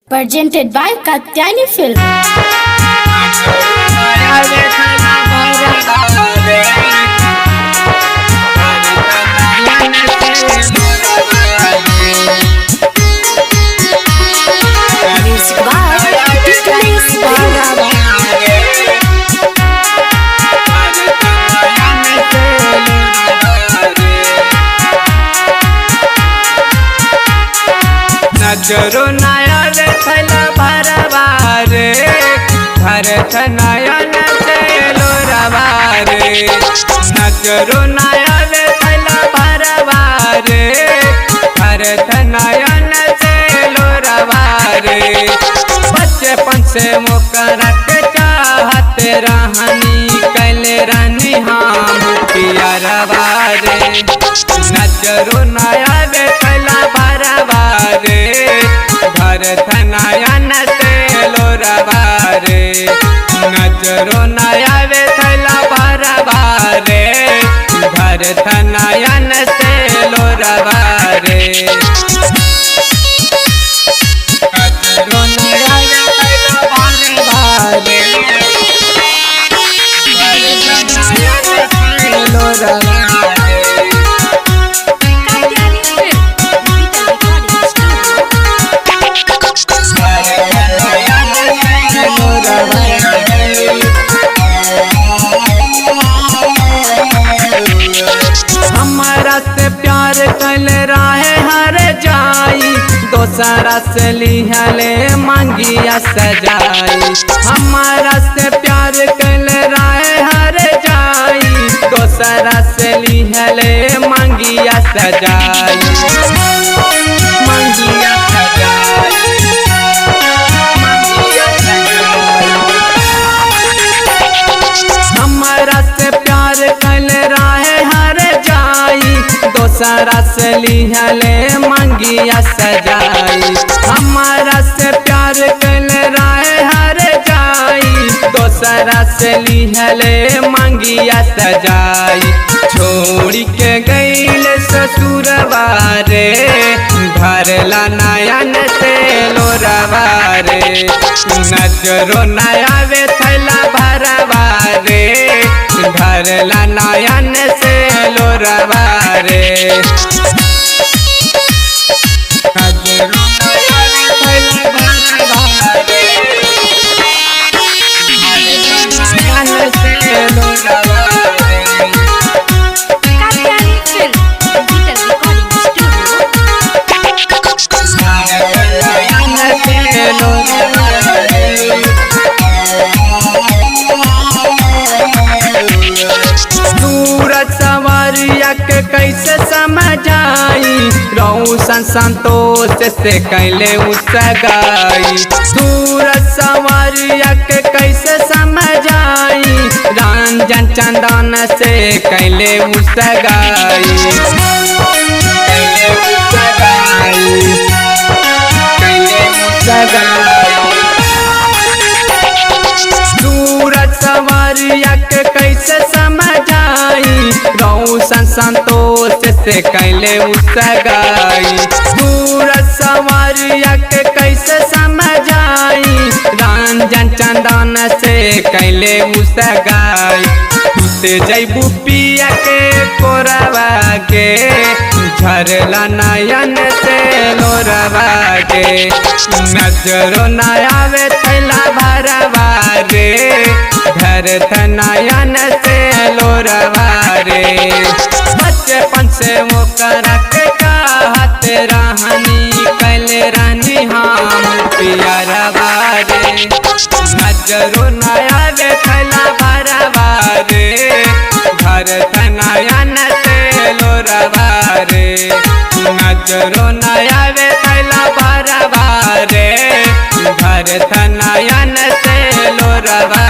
Presented by Katyani Film. Music by Diklis Bharava. नजरो नया रे थैला भरवा रे भरत नयन से लोरवा रे नजरो नया रे थैला भरवा रे भरत नयन से लोरवा रे बचपन से मोकरा के चाहत रहनी कैले रानी हम पियरवा रे नजरो नया रे थैला भरवा रे भरत नयन से लोरवा रे नजरो नया रे थैला भरवा रे भरत नयन से लोरवा रे नजरो नया रे थैला भरवा रे भरत नयन से लोरवा हमारा से प्यार कल रहे हर जाई दोसरा से लिहले मांगिया सजाई हमारा से प्यार कल रहे हर जाई दोसरा से लिहले मांगिया सजाई मांगिया सजाई मांगिया सजाई हमारा से प्यार कल रहे हर जाई दोसरा से लिहले मांगिया सजाई हमारा से प्यार कल रहे हर जाई दोसरा से लिहले मांगिया सजाई छोड़ी के गईल ससुरवा रे भरला नयन से लोरवा रे नजरो नया वे थैला भरवा रे भरला नयन से लोरवा रे नजरो नया वे थैला भरवा रे भरला नयन से लोरवा रे Katyani Film. Digital Recording Studio. नयन से लोरवा रे सूरज सवारिया के कैसे समझाई रौशन संतोष से कैले उसगाई सूरज सवारिया के कैसे समझाई रंजन चंदन से कैले उसगाई कैले उसगाई कैले उसगाई सूरज सवारिया के कैसे समझाई रौशन संतोष से कैले उसगाई सूरज सवारिया के कैसे समझाई रंजन चंदन से कैले उसगाई तुते जैबू पिया के कोरवा के झरला नयन से लोरवा के नजरो नया वे थैला भरवा रे भरत नयन से लोरवा रे बचपन से मोकरा के कहत रहनी कैले रानी हम पियरवा रे नजरो नया वे थैला भरवा रे भरत नयन से लोरवा रे नजरो नया वे थैला भरवा रे भरत नयन से लोरवा